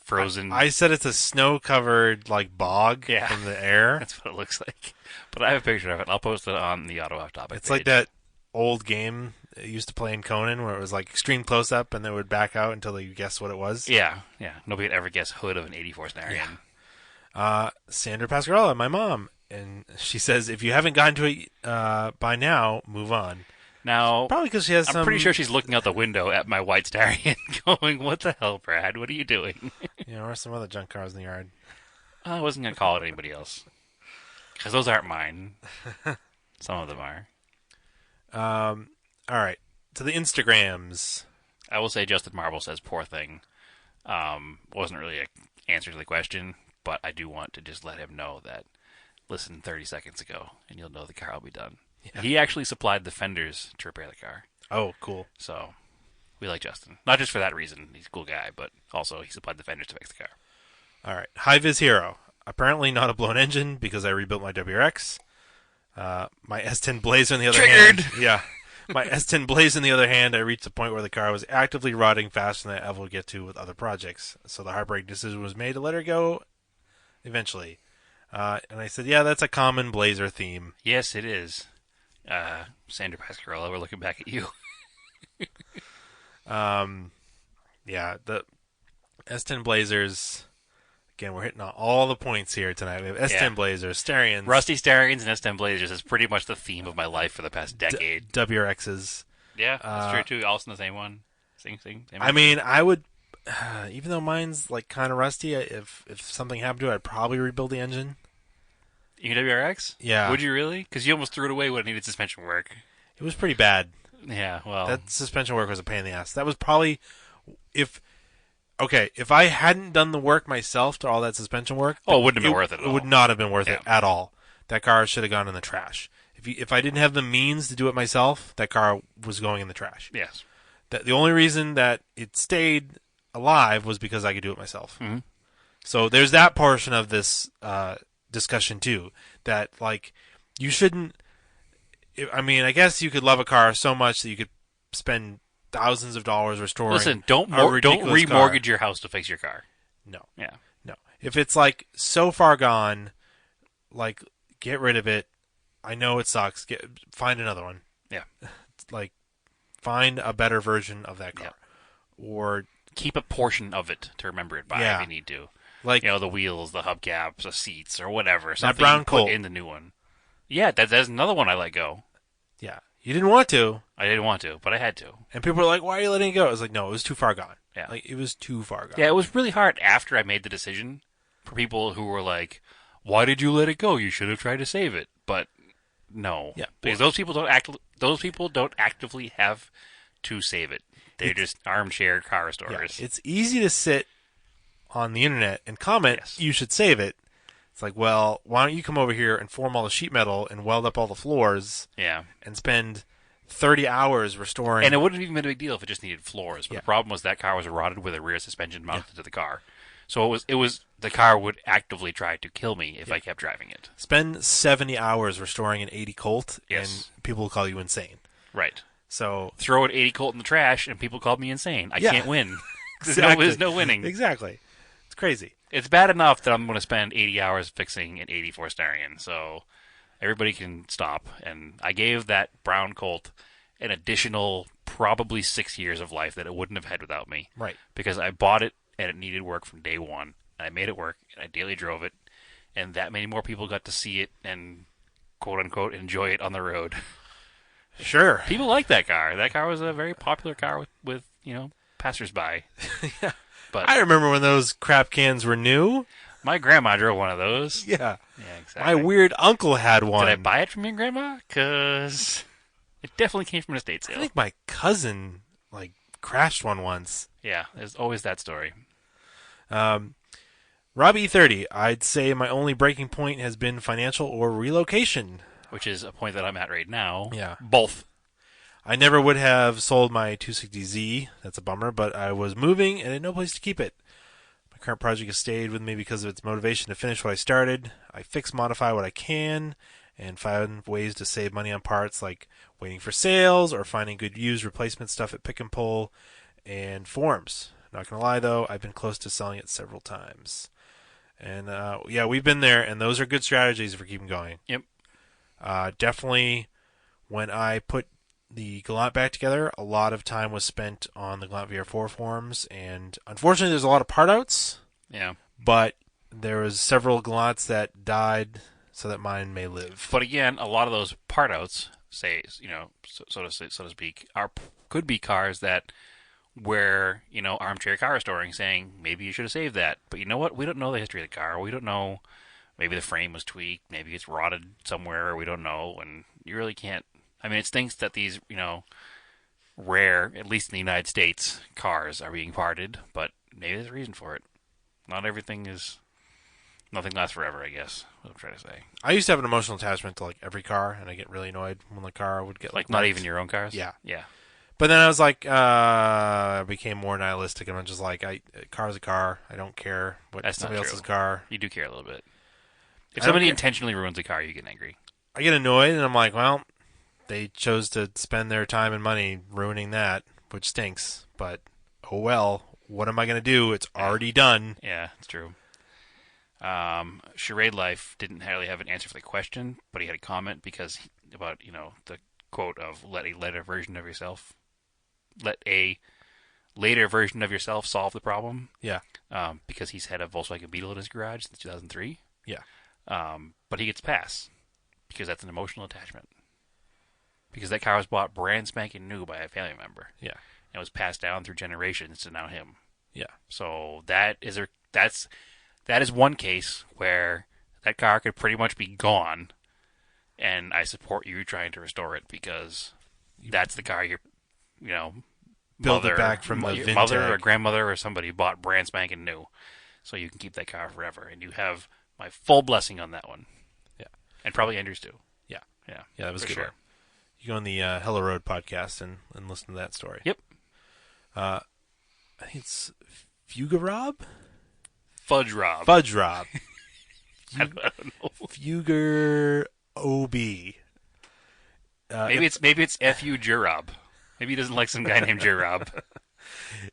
frozen. I said it's a snow-covered bog from the air. That's what it looks like. But I have a picture of it. I'll post it on the Auto Off Topic. It's page. Like that old game that used to play in Conan where it was like extreme close-up and then it would back out until you guess what it was. Yeah. Nobody would ever guess hood of an 84 Starion. Yeah. Sandra Pascarella, my mom, and she says if you haven't gotten to it by now, move on. Now, probably because she has I'm pretty sure she's looking out the window at my white Starion going, what the hell, Brad? What are you doing? Or some other junk cars in the yard. I wasn't going to call it anybody else. Because those aren't mine. Some of them are. All right. To the Instagrams. I will say Justin Marble says, poor thing. Wasn't really an answer to the question, but I do want to just let him know that listen 30 seconds ago, and you'll know the car will be done. Yeah. He actually supplied the fenders to repair the car. Oh, cool. So, we like Justin. Not just for that reason, he's a cool guy, but also he supplied the fenders to fix the car. All right. High-Vis Hero. Apparently not a blown engine because I rebuilt my WRX. My S10 Blazer on the other hand. Yeah. My S10 Blaze, on the other hand, I reached the point where the car was actively rotting faster than I ever would get to with other projects. So the heartbreak decision was made to let her go eventually. And I said, yeah, that's a common Blazer theme. Yes, it is. Sandra Pascarella, we're looking back at you. Yeah, the S10 Blazers. Again, we're hitting on all the points here tonight. We have S10 Blazers, Starions. Rusty Starions and S10 Blazers is pretty much the theme of my life for the past decade. WRXs. Yeah, that's true too. Also in the same one. Same I mean, I would, even though mine's kind of rusty, if something happened to it, I'd probably rebuild the engine. Your WRX? Yeah. Would you really? Because you almost threw it away when it needed suspension work. It was pretty bad. Yeah, well. That suspension work was a pain in the ass. That was probably, if I hadn't done the work myself to all that suspension work. Oh, it wouldn't have been worth it at all. It would not have been worth it at all. That car should have gone in the trash. If I didn't have the means to do it myself, that car was going in the trash. Yes. The only reason that it stayed alive was because I could do it myself. Mm-hmm. So there's that portion of this discussion too. That you shouldn't. I mean, I guess you could love a car so much that you could spend thousands of dollars restoring. Listen, don't remortgage your house to fix your car. No. Yeah. No. If it's so far gone, get rid of it. I know it sucks. Find another one. Yeah. Find a better version of that car. Yeah. Or keep a portion of it to remember it by if you need to. The wheels, the hubcaps, the seats, or whatever. Something that brown you put Colt in the new one. Yeah, that's another one I let go. Yeah. You didn't want to. I didn't want to, but I had to. And people were like, why are you letting it go? I was like, no, it was too far gone. Yeah. It was too far gone. Yeah, it was really hard after I made the decision for people who were like, why did you let it go? You should have tried to save it. But no. Yeah. Because those people don't actively have to save it. They're just armchair car restorers. Yeah, it's easy to sit on the internet and comment, you should save it. It's like, well, why don't you come over here and form all the sheet metal and weld up all the floors and spend 30 hours restoring. And it wouldn't have even been a big deal if it just needed floors. But the problem was that car was rotted with a rear suspension mounted to the car. So it was the car would actively try to kill me if I kept driving it. Spend 70 hours restoring an 80 Colt and people will call you insane. Right. So throw an 80 Colt in the trash and people called me insane. I can't win. There's no winning. Exactly. It's crazy. It's bad enough that I'm going to spend 80 hours fixing an 84 Starion. So Everybody can stop. And I gave that brown Colt an additional probably 6 years of life that it wouldn't have had without me. Right. Because I bought it and it needed work from day one. And I made it work and I daily drove it. And that many more people got to see it and quote unquote enjoy it on the road. Sure. People like that car. That car was a very popular car with passersby. Yeah. But I remember when those crap cans were new. my grandma drove one of those. Yeah. Yeah, My exactly. weird uncle had one. Did I buy it from your grandma? Because it definitely came from an estate I sale. think my cousin crashed one once. Yeah, there's always that story. Rob E30, I'd say my only breaking point has been financial or relocation. Which is a point that I'm at right now. Yeah. Both. I never would have sold my 260Z. That's a bummer, but I was moving and had no place to keep it. My current project has stayed with me because of its motivation to finish what I started. I fix, modify what I can, and find ways to save money on parts like waiting for sales or finding good used replacement stuff at Pick and Pull and forums. Not going to lie, though, I've been close to selling it several times. And, yeah, we've been there, and those are good strategies for keeping going. Yep. Definitely, when I put the Gallant back together, a lot of time was spent on the Gallant VR4 forums, and unfortunately, there's a lot of part outs. Yeah. But there was several Gallants that died, so that mine may live. But again, a lot of those part outs, so to speak, could be cars that where armchair car restoring saying maybe you should have saved that. But you know what? We don't know the history of the car. We don't know. Maybe the frame was tweaked. Maybe it's rotted somewhere. We don't know. And you really can't. I mean, it stinks that these, rare, at least in the United States, cars are being parted. But maybe there's a reason for it. Nothing lasts forever, I guess. What I'm trying to say. I used to have an emotional attachment to every car, and I get really annoyed when the car would get Not wrecked. even your own cars. Yeah. Yeah. But then I was I became more nihilistic, and I'm just a car's a car. I don't care what That's not somebody true. else's car. You do care a little bit. If I don't somebody care. intentionally ruins a car, you get angry. I get annoyed, and I'm like, well, they chose to spend their time and money ruining that, which stinks. But oh well, what am I going to do? It's already done. Yeah, it's true. Charade Life didn't really have an answer for the question, but he had a comment about the quote of let a later version of yourself solve the problem. Yeah. Because he's had a Volkswagen Beetle in his garage since 2003. Yeah. But he gets a pass because that's an emotional attachment. Because that car was bought brand spanking new by a family member. Yeah. And it was passed down through generations to now him. Yeah. So that is one case where that car could pretty much be gone, and I support you trying to restore it because that's the car your Build it back from the your VinTech. mother or grandmother or somebody bought brand spanking new, so you can keep that car forever, and you have my full blessing on that one. Yeah. And probably Andrew's too. Yeah. Yeah. Yeah, that was a for good sure. one. You go on the Hello Road podcast and listen to that story. Yep. I think it's Fugarob? Fudge Rob. Fudge Rob. I don't know. Fuger OB. Maybe it's F.U. Jurob. Maybe he doesn't like some guy named Jurob.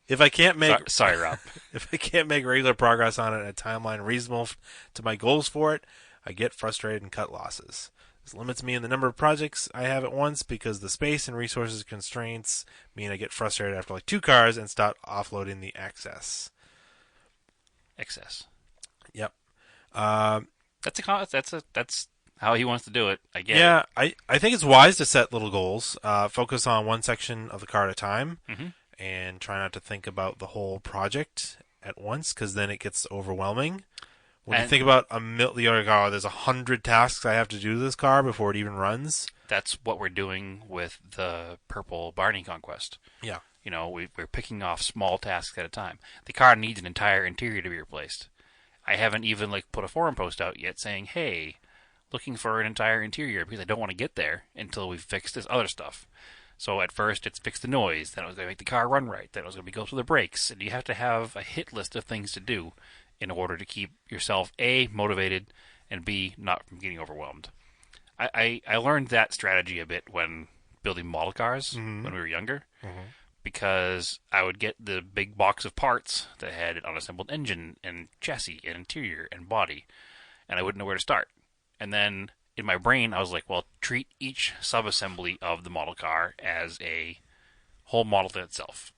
If I can't make Sorry, Rob. if I can't make regular progress on it in a timeline reasonable to my goals for it, I get frustrated and cut losses. This limits me in the number of projects I have at once because the space and resources constraints mean I get frustrated after 2 cars and start offloading the excess. Excess. Yep. That's how he wants to do it. I get Yeah, I think it's wise to set little goals. Focus on one section of the car at a time, Mhm. and try not to think about the whole project at once, because then it gets overwhelming. When you And- think about there's 100 tasks I have to do to this car before it even runs. That's what we're doing with the purple Barney conquest. Yeah. We're picking off small tasks at a time. The car needs an entire interior to be replaced. I haven't even put a forum post out yet saying, "Hey, looking for an entire interior," because I don't want to get there until we've fixed this other stuff. So at first it's fix the noise, then it was going to make the car run right, then it was going to go through the brakes, and you have to have a hit list of things to do in order to keep yourself A, motivated, and B, not from getting overwhelmed. I learned that strategy a bit when building model cars when we were younger, because I would get the big box of parts that had an unassembled engine and chassis and interior and body, and I wouldn't know where to start. And then in my brain, I was like, well, treat each subassembly of the model car as a whole model in itself.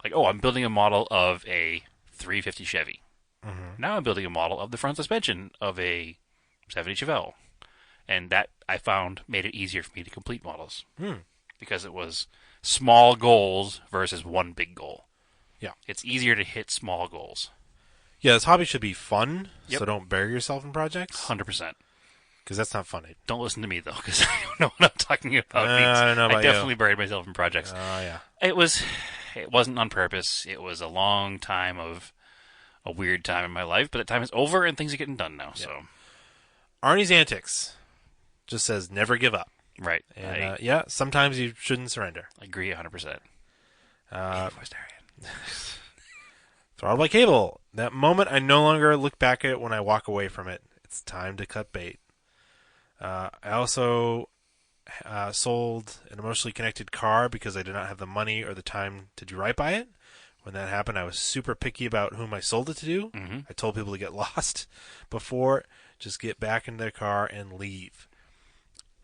Like, oh, I'm building a model of a 350 Chevy. Mm-hmm. Now I'm building a model of the front suspension of a 70 Chevelle. And that, I found, made it easier for me to complete models. Hmm. Because it was small goals versus one big goal. Yeah. It's easier to hit small goals. Yeah, this hobby should be fun, Yep. so don't bury yourself in projects. 100%. Because that's not fun. Don't listen to me, though, because I don't know what I'm talking about. I don't know about I definitely you. buried myself in projects. Oh, yeah. It wasn't on purpose. It was a long time of a weird time in my life, but that time is over and things are getting done now. Yeah. So, Arnie's Antics just says never give up. right. And yeah, sometimes you shouldn't surrender. I agree 100%. Throttle by Cable. That moment, I no longer look back at it when I walk away from it. It's time to cut bait. I also sold an emotionally connected car because I did not have the money or the time to do right by it. When that happened, I was super picky about whom I sold it to. Mm-hmm. I told people to get lost before, just get back in their car and leave.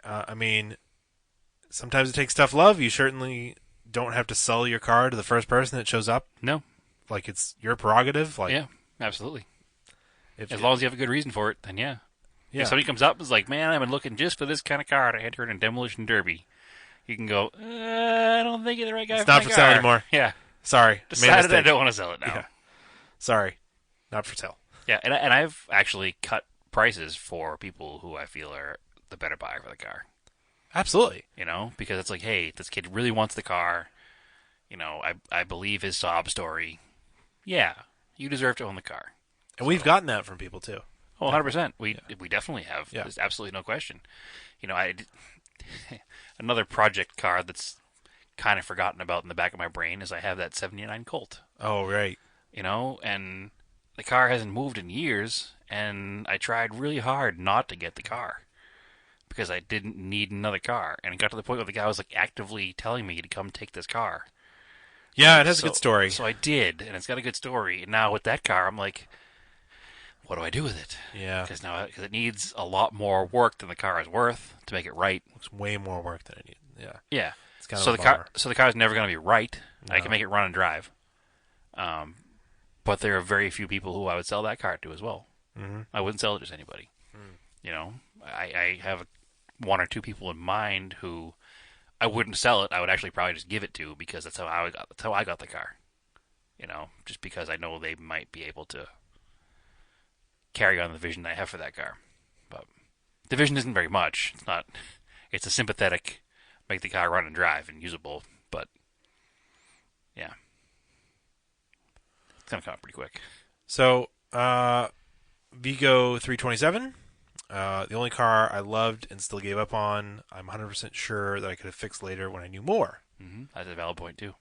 I mean, sometimes it takes tough love. You certainly don't have to sell your car to the first person that shows up. No. Like, it's your prerogative. Like, Yeah, absolutely. if As long as you have a good reason for it, then yeah. yeah. If somebody comes up and is like, man, I've been looking just for this kind of car to enter in a demolition derby, you can go, I don't think you're the right guy It's for not my for car. sale anymore. Yeah. Sorry. Made a Decided I mistake. don't want to sell it now. Yeah. Sorry. Not for sale. Yeah, and I've actually cut prices for people who I feel are the better buyer for the car. Absolutely. You know, because it's like, hey, this kid really wants the car. You know, I believe his sob story. Yeah, you deserve to own the car. And we've gotten that from people, too. Oh, 100%. We definitely have. Yeah. There's absolutely no question. You know, another project car that's kind of forgotten about in the back of my brain is I have that 79 Colt. Oh, right. You know, and the car hasn't moved in years, and I tried really hard not to get the car because I didn't need another car. And it got to the point where the guy was like actively telling me to come take this car. Yeah, it has a good story. So I did, and it's got a good story. And now with that car, I'm like, what do I do with it? Yeah. Because it needs a lot more work than the car is worth to make it right. It's way more work than I need. Yeah. Yeah. It's kind So of a the bummer. car's never going to be right. I No. can make it run and drive. But there are very few people who I would sell that car to as well. Mm-hmm. I wouldn't sell it to just anybody. You know, I have one or two people in mind who I wouldn't sell it. I would actually probably just give it to because that's how I got the car. You know, just because I know they might be able to carry on the vision I have for that car. But the vision isn't very much. It's not. It's a sympathetic, make the car run and drive and usable. But yeah, it's gonna come up pretty quick. So, Vigo 327. The only car I loved and still gave up on. I'm 100% sure that I could have fixed later when I knew more. Mm-hmm. That's a valid point too.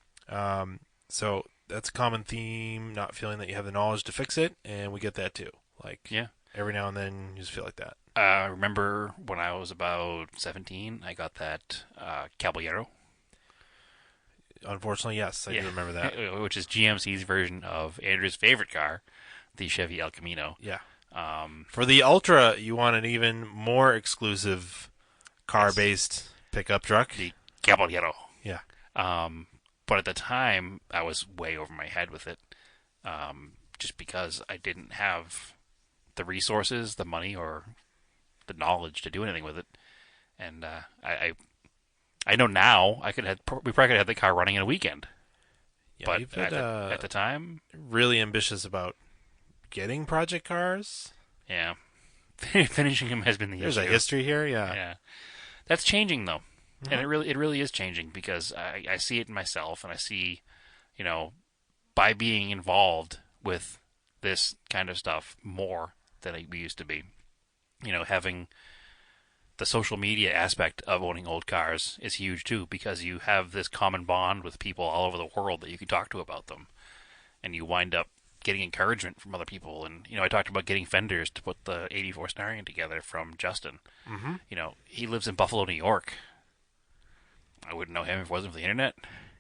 So that's a common theme, not feeling that you have the knowledge to fix it, and we get that too. Like, Yeah. every now and then you just feel like that. I remember when I was about 17, I got that Caballero. Unfortunately, yes, I do remember that. Which is GMC's version of Andrew's favorite car, the Chevy El Camino. Yeah. For the Ultra, you want an even more exclusive car-based pickup truck. The Caballero. Yeah. But at the time, I was way over my head with it, just because I didn't have the resources, the money, or the knowledge to do anything with it. And I know now we probably could have the car running in a weekend. Yeah, But you've been at the time, really ambitious about getting project cars. yeah, finishing them has been the There's issue. a history here, yeah. Yeah, that's changing though, and it really is changing because I see it in myself, and I see, you know, by being involved with this kind of stuff more than we used to be. You know, having the social media aspect of owning old cars is huge too, because you have this common bond with people all over the world that you can talk to about them, and you wind up getting encouragement from other people. And you know, I talked about getting fenders to put the '84 Starion together from Justin. Mm-hmm. You know, he lives in Buffalo, New York. I wouldn't know him if it wasn't for the internet.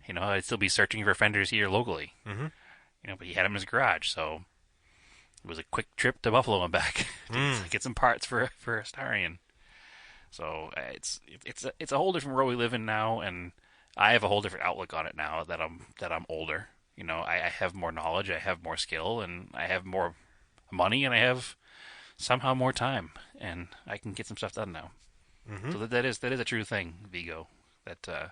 You know, I'd still be searching for fenders here locally. Mm-hmm. You know, but he had them in his garage, so it was a quick trip to Buffalo and back to get some parts for a Starion. So it's a whole different world we live in now, and I have a whole different outlook on it now that I'm older. I have more knowledge, I have more skill, and I have more money, and I have somehow more time, and I can get some stuff done now. Hmm. So that is a true thing, Vigo. That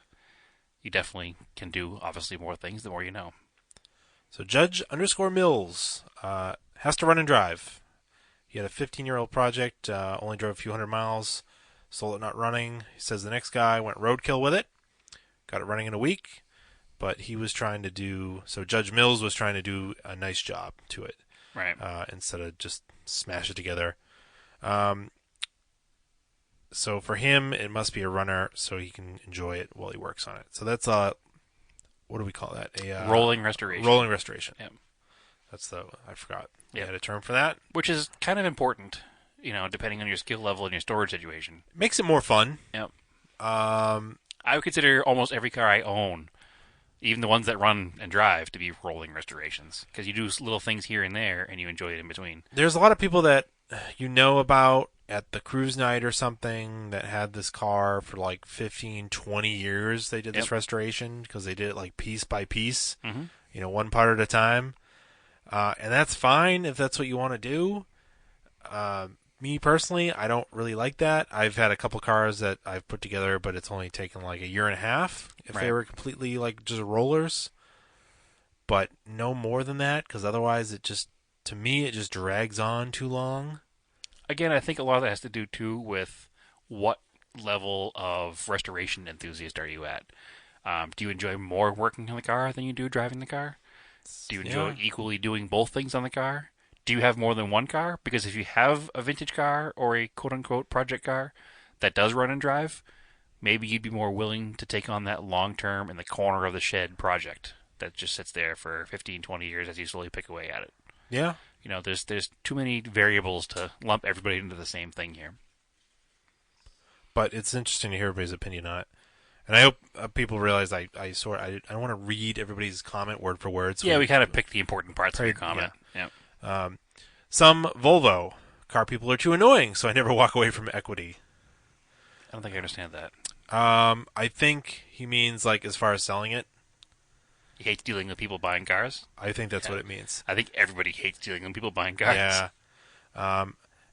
you definitely can do obviously more things the more you know. So Judge_Mills has to run and drive. He had a 15-year-old project, only drove a few hundred miles, sold it not running. He says the next guy went roadkill with it, got it running in a week, but he was trying to do so. Judge Mills was trying to do a nice job to it Right. instead of just smash it together. Um, so for him, it must be a runner, so he can enjoy it while he works on it. So that's what do we call that? A Rolling restoration. rolling restoration. Yep. That's the I forgot. You Yep. had a term for that. Which is kind of important, depending on your skill level and your storage situation. Makes it more fun. Yep. Um, I would consider almost every car I own, even the ones that run and drive, to be rolling restorations because you do little things here and there, and you enjoy it in between. there's a lot of people that you know about at the cruise night or something that had this car for like 15, 20 years. They did this Yep. restoration because they did it like piece by piece, Mm-hmm. one part at a time. And that's fine if that's what you want to do. Me personally, I don't really like that. I've had a couple cars that I've put together, but it's only taken like a year and a half if they Right. were completely like just rollers. But no more than that, because otherwise to me, it just drags on too long. Again, I think a lot of that has to do too with what level of restoration enthusiast are you at? Do you enjoy more working on the car than you do driving the car? Do you enjoy Yeah. equally doing both things on the car? Do you have more than one car? Because if you have a vintage car or a quote unquote project car that does run and drive, maybe you'd be more willing to take on that long term in the corner of the shed project that just sits there for 15, 20 years as you slowly pick away at it. Yeah. There's too many variables to lump everybody into the same thing here. But it's interesting to hear everybody's opinion on it. And I hope people realize I don't want to read everybody's comment word for word. So Yeah, we kind of picked the important parts of your Right, comment. Yeah. some Volvo car people are too annoying, so I never walk away from equity. I don't think I understand that. I think he means like as far as selling it. You hate dealing with people buying cars? I think that's what it means. I think everybody hates dealing with people buying cars. Yeah.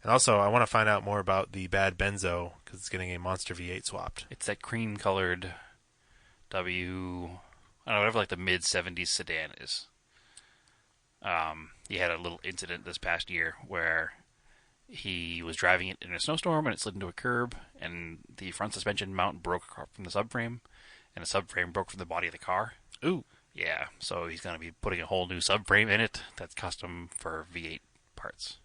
And also, I want to find out more about the bad Benzo because it's getting a Monster V8 swapped. It's that cream colored I don't know, whatever like the mid 70s sedan is. He had a little incident this past year where he was driving it in a snowstorm and it slid into a curb and the front suspension mount broke from the subframe and the subframe broke from the body of the car. Ooh. Yeah, so he's going to be putting a whole new subframe in it that's custom for V8 parts.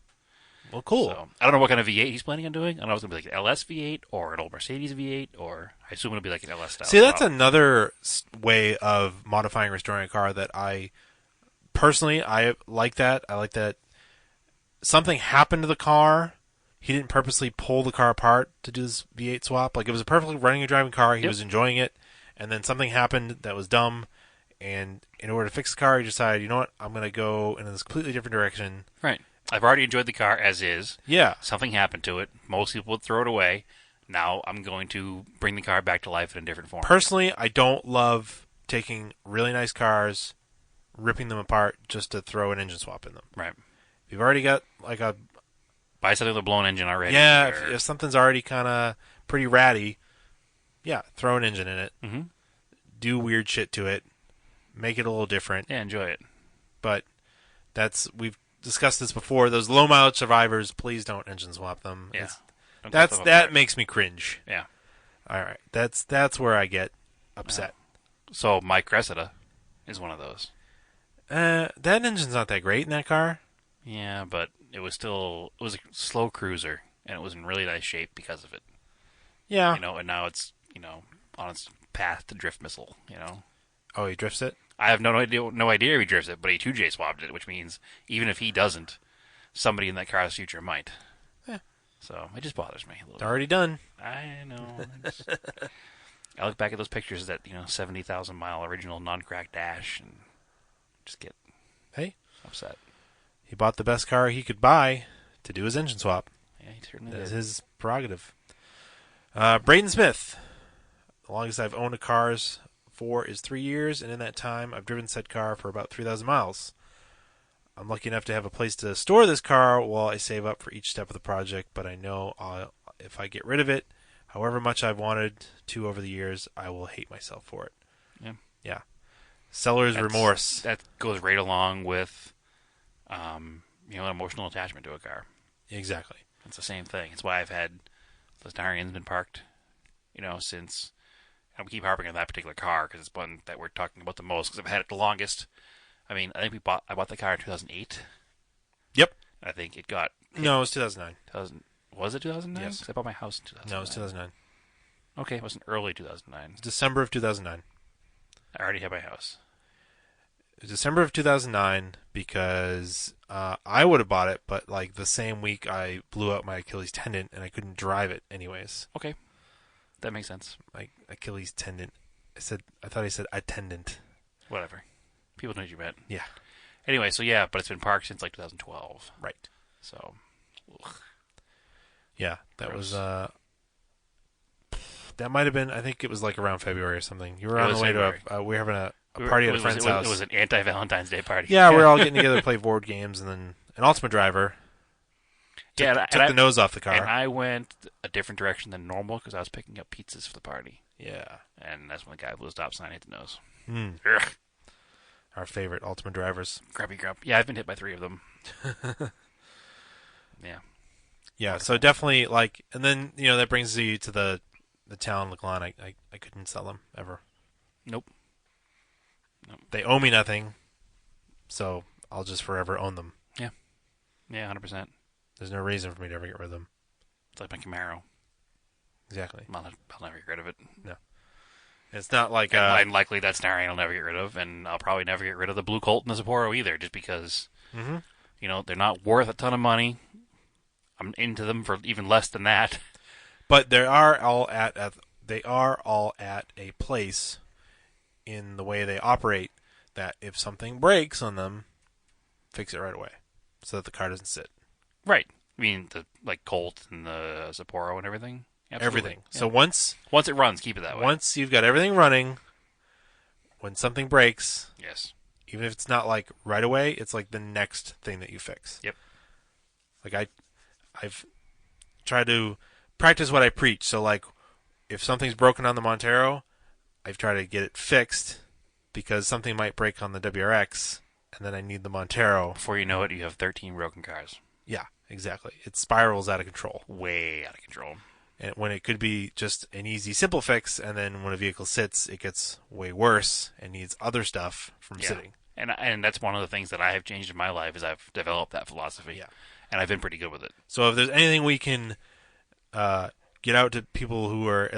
Well, cool. So I don't know what kind of V8 he's planning on doing. I don't know if it's going to be like an LS V8 or an old Mercedes V8 or I assume it'll be like an LS style. See, that's another way of modifying, restoring a car that I personally I like that. I like that something happened to the car. He didn't purposely pull the car apart to do this V8 swap. Like it was a perfectly running and driving car. He Yep. was enjoying it, and then something happened that was dumb. And in order to fix the car, he decided, you know what, I'm going to go in this completely different direction. Right. I've already enjoyed the car as is. Yeah. Something happened to it. Most people would throw it away. Now I'm going to bring the car back to life in a different form. Personally, I don't love taking really nice cars, ripping them apart just to throw an engine swap in them. Right. If you've already got like a Buy something with a blown engine already. yeah, or- if something's already kind of pretty ratty, yeah, throw an engine in it, Mhm. do weird shit to it, make it a little different. Yeah, enjoy it. But we've discussed this before. Those low mileage survivors, please don't engine swap them. Yeah. It's- Don't cut That's them that apart. makes me cringe. Yeah. All right, that's where I get upset. So my Cressida is one of those. That engine's not that great in that car. Yeah, but it was a slow cruiser and it was in really nice shape because of it. Yeah. And now it's, on its path to drift missile. Oh, he drifts it. I have no idea if he drifts it, but he 2J swapped it, which means even if he doesn't, somebody in that car's future might. Yeah. So it just bothers me a little It's already done. bit. I know. I look back at those pictures of that 70,000 mile original non-cracked dash and just get Hey, upset. he bought the best car he could buy to do his engine swap. Yeah, he certainly That's did. his prerogative. Braden Smith. The longest I've owned a car's for is 3 years, and in that time, I've driven said car for about 3,000 miles. I'm lucky enough to have a place to store this car while I save up for each step of the project, but I know if I get rid of it, however much I've wanted to over the years, I will hate myself for it. Yeah. Yeah. Seller's remorse. That goes right along with, an emotional attachment to a car. Exactly. It's the same thing. It's why I've had the Starions been parked, since. I keep harping on that particular car because it's one that we're talking about the most because I've had it the longest. I mean, I think I bought the car in 2008. Yep. I think it got... No, it was 2009. Was it 2009? Yes. Because I bought my house in 2009. No, it was 2009. Okay, it was in early 2009. December of 2009. I already had my house. It was December of 2009 because I would have bought it, but like the same week I blew out my Achilles tendon and I couldn't drive it anyways. Okay. That makes sense. Like Achilles tendon. I thought I said attendant. Whatever. People know what you meant. Yeah. Anyway, so yeah, but it's been parked since like 2012. Right. So, ugh. Yeah, that Gross. was that might have been. I think it was like around February or something. You were on the way February. to we were having a party at a friend's house. It was an anti-Valentine's Day party. Yeah, we were all getting together to play board games, and then an Ultimate Driver took the nose off the car. And I went a different direction than normal because I was picking up pizzas for the party. Yeah. And that's when the guy blew a stop sign hit the nose. Ugh. Our favorite Ultimate Drivers. Grubby grub. Yeah, I've been hit by 3 of them. Yeah. Yeah, so definitely and then that brings you to the town Laglon. I couldn't sell them ever. Nope. They owe me nothing, so I'll just forever own them. Yeah. Yeah, 100%. There's no reason for me to ever get rid of them. It's like my Camaro. Exactly. I'll never get rid of it. No. It's not like and likely that Starion I'll never get rid of, and I'll probably never get rid of the Blue Colt and the Sapporo either, just because they're not worth a ton of money. I'm into them for even less than that. But they are all at a place in the way they operate that if something breaks on them, fix it right away, so that the car doesn't sit. Right. I mean the Colt and the Sapporo and everything. Absolutely. Everything. Yeah. So once it runs, keep it that way. Once you've got everything running, when something breaks, yes, even if it's not like right away, it's like the next thing that you fix. Yep. Like I've tried to practice what I preach. So like, if something's broken on the Montero, I've tried to get it fixed because something might break on the WRX, and then I need the Montero. Before you know it, you have 13 broken cars. Yeah, exactly. It spirals out of control. Way out of control. And when it could be just an easy, simple fix, and then when a vehicle sits, it gets way worse and needs other stuff from sitting. And that's one of the things that I have changed in my life is I've developed that philosophy. Yeah. And I've been pretty good with it. So if there's anything we can get out to people who are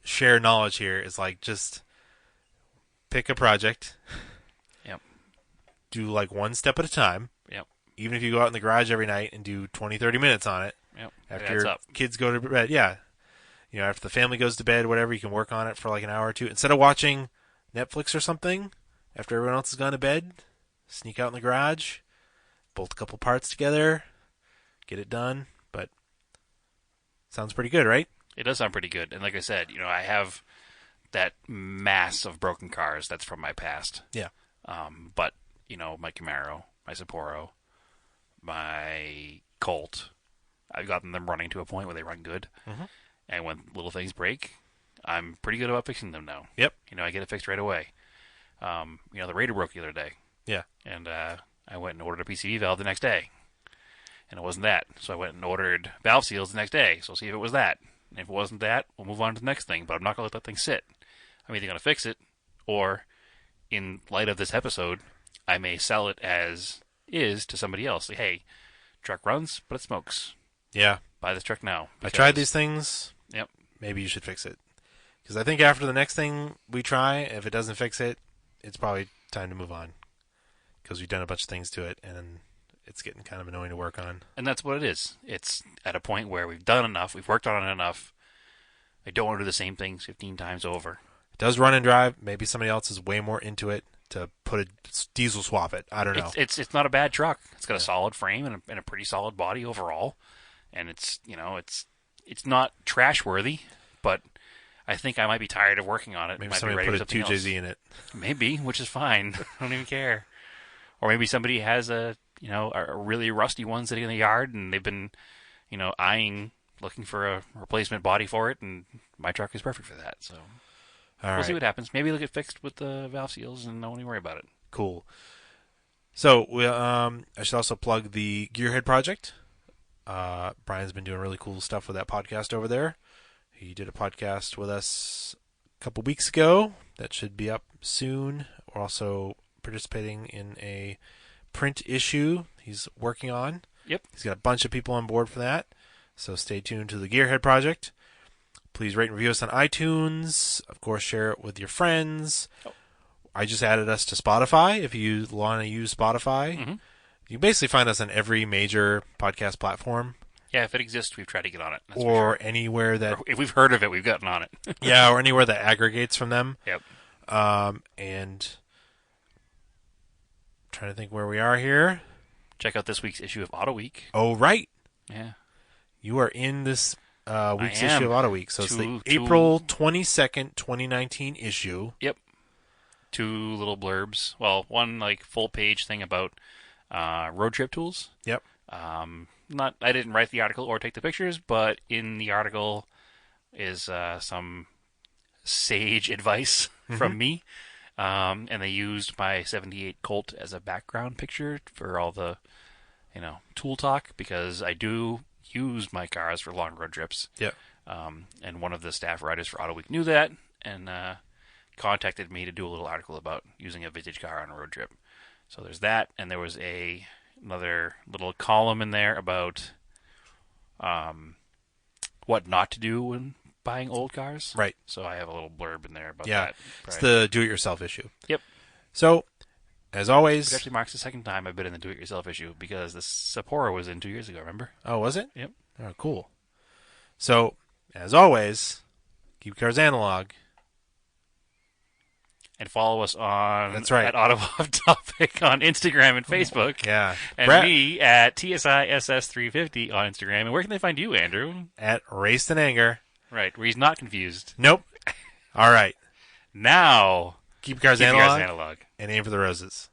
share knowledge here, is just pick a project. Yep. Do one step at a time. Yep. Even if you go out in the garage every night and do 20, 30 minutes on it. Yep. After your kids go to bed. Yeah. After the family goes to bed, whatever, you can work on it for an hour or two. Instead of watching Netflix or something, after everyone else has gone to bed, sneak out in the garage, bolt a couple parts together, get it done. But sounds pretty good, right? It does sound pretty good. And like I said, I have that mass of broken cars that's from my past. Yeah. But, my Camaro, my Sapporo, my Colt, I've gotten them running to a point where they run good. Mm-hmm. And when little things break, I'm pretty good about fixing them now. Yep. I get it fixed right away. The Raider broke the other day. Yeah. And I went and ordered a PCV valve the next day. And it wasn't that. So I went and ordered valve seals the next day. So see if it was that. And if it wasn't that, we'll move on to the next thing. But I'm not going to let that thing sit. I'm either going to fix it, or, in light of this episode, I may sell it as is to somebody else. Say, hey, truck runs, but it smokes. Yeah. Buy this truck now. I tried these things. Yep. Maybe you should fix it. Because I think after the next thing we try, if it doesn't fix it, it's probably time to move on. Because we've done a bunch of things to it, and it's getting kind of annoying to work on. And that's what it is. It's at a point where we've done enough, we've worked on it enough. I don't want to do the same things 15 times over. It does run and drive. Maybe somebody else is way more into it to put a diesel swap it. I don't know. It's not a bad truck. It's got a solid frame and a pretty solid body overall. And it's not trash worthy, but I think I might be tired of working on it. Maybe Might be somebody ready put for a something 2JZ else. in it. Maybe, which is fine. I don't even care. Or maybe somebody has a really rusty one sitting in the yard, and they've been, looking for a replacement body for it, and my truck is perfect for that. So All we'll see right, what happens. Maybe it'll get fixed with the valve seals, and no one will worry about it. cool. So I should also plug the Gearhead project. Brian's been doing really cool stuff with that podcast over there. He did a podcast with us a couple weeks ago that should be up soon. We're also participating in a print issue he's working on. Yep. He's got a bunch of people on board for that. So stay tuned to the Gearhead project. Please rate and review us on iTunes. Of course, share it with your friends. Oh. I just added us to Spotify. If you want to use Spotify, Mm-hmm. you can basically find us on every major podcast platform. Yeah, if it exists, we've tried to get on it. That's for Or sure. anywhere that Or if we've heard of it, we've gotten on it. or anywhere that aggregates from them. Yep. And trying to think where we are here. Check out this week's issue of Auto Week. Oh, right. Yeah. You are in this week's I am. issue of Auto Week. So it's the Two- April 22nd, 2019 issue. Yep. 2 little blurbs. Well, one full page thing about road trip tools. Yep. I didn't write the article or take the pictures, but in the article is some sage advice from me. And they used my 78 Colt as a background picture for all the, tool talk, because I do use my cars for long road trips. Yep. And one of the staff writers for Auto Week knew that and contacted me to do a little article about using a vintage car on a road trip. So there's that, and there was another little column in there about what not to do when buying old cars. Right. So I have a little blurb in there about Yeah. that. It's the do-it-yourself issue. Yep. So, as always... It actually marks the second time I've been in the do-it-yourself issue, because the Sapporo was in 2 years ago, remember? Oh, was it? Yep. Oh, cool. So, as always, keep cars analog. And follow us on That's right. at Auto Off Topic on Instagram and Facebook. Yeah. And Brett me at TSISS350 on Instagram. And where can they find you, Andrew? at Raced in Anger. Right, where he's not confused. Nope. All right. Now, Keep cars keep your analog guys analog. and aim for the roses.